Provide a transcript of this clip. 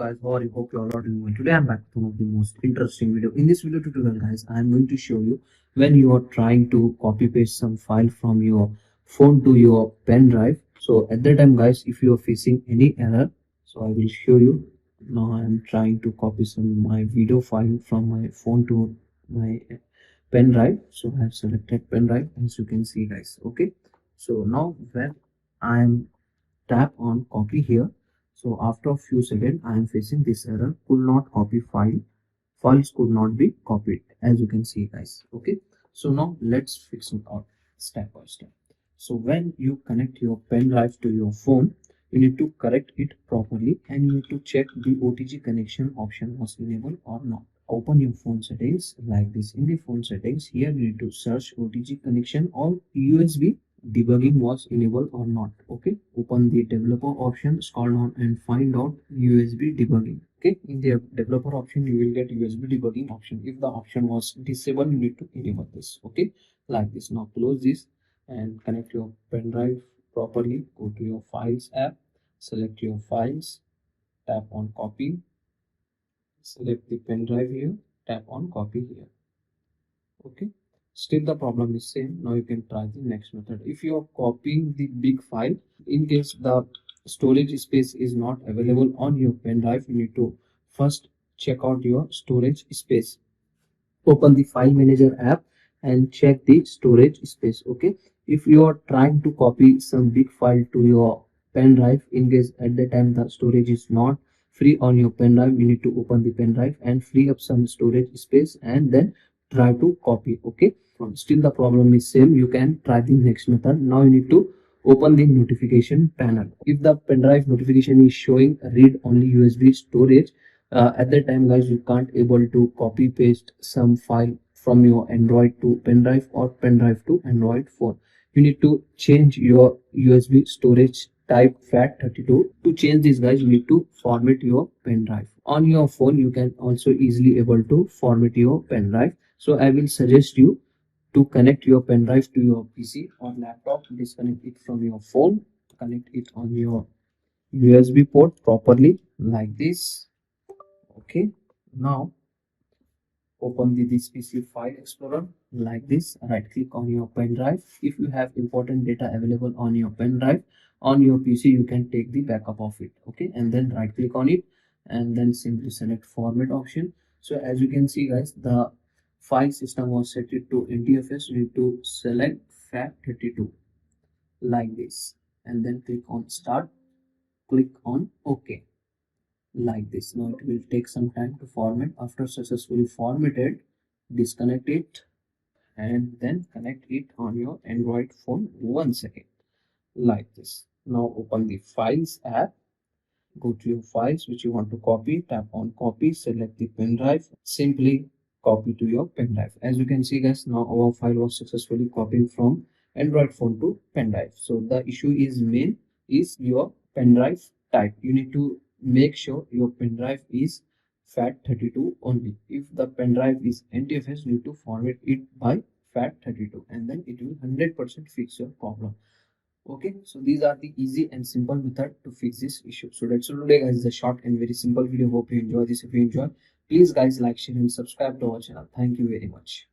guys, how are you? Hope you all are doing well. Today I'm back with one of the most interesting video. In this video tutorial guys, I'm going to show you when you are trying to copy paste some file from your phone to your pen drive. So at that time guys, if you are facing any error, so I will show you. Now I'm trying to copy some my video file from my phone to my pen drive. So I have selected pen drive as you can see guys. Okay, so now when I'm tap on copy here, so after a few seconds I am facing this error, could not copy files could not be copied, as you can see guys. Okay, so now let's fix it out step by step. So when you connect your pen drive to your phone, you need to correct it properly and you need to check the OTG connection option was enabled or not. Open your phone settings like this. In the phone settings, here you need to search OTG connection or USB debugging was enabled or not. Okay, open the developer option, scroll down and find out USB debugging. Okay, in the developer option you will get USB debugging option. If the option was disabled, you need to enable this. Okay, like this. Now close this and connect your pen drive properly. Go to your files app, select your files, tap on copy, select the pen drive here, tap on copy here. Okay, still the problem is same. Now you can try the next method. If you are copying the big file, in case the storage space is not available on your pen drive, you need to first check out your storage space. Open the file manager app and check the storage space. Okay, if you are trying to copy some big file to your pen drive, in case at the time the storage is not free on your pen drive, you need to open the pen drive and free up some storage space and then try to copy. Okay, still the problem is same, you can try the next method. Now you need to open the notification panel. If the pen drive notification is showing read only USB storage, at that time guys, you can't able to copy paste some file from your Android to pen drive or pen drive to Android phone. You need to change your USB storage type FAT32. To change this guys, you need to format your pen drive. On your phone you can also easily able to format your pen drive. So I will suggest you to connect your pen drive to your PC or laptop. Disconnect it from your phone, connect it on your USB port properly like this. Okay, now open this PC file explorer like this. Right click on your pen drive. If you have important data available on your pen drive on your PC, you can take the backup of it. Okay, and then right click on it and then simply select format option. So as you can see guys, the file system was set it to NTFS. You need to select FAT32 like this and then click on start, click on OK like this. Now it will take some time to format. After successfully formatted, disconnect it and then connect it on your Android phone once again like this. Now open the files app, go to your files which you want to copy, tap on copy, select the pen drive, simply copy to your pen drive. As you can see guys, now our file was successfully copied from Android phone to pen drive. So the issue is main is your pen drive type. You need to make sure your pen drive is FAT32 only. If the pen drive is NTFS, you need to format it by FAT32 and then it will 100% fix your problem. Okay, so these are the easy and simple method to fix this issue. So that's all today guys, the short and very simple video. Hope you enjoy this. If you enjoy, please guys like, share and subscribe to our channel. Thank you very much.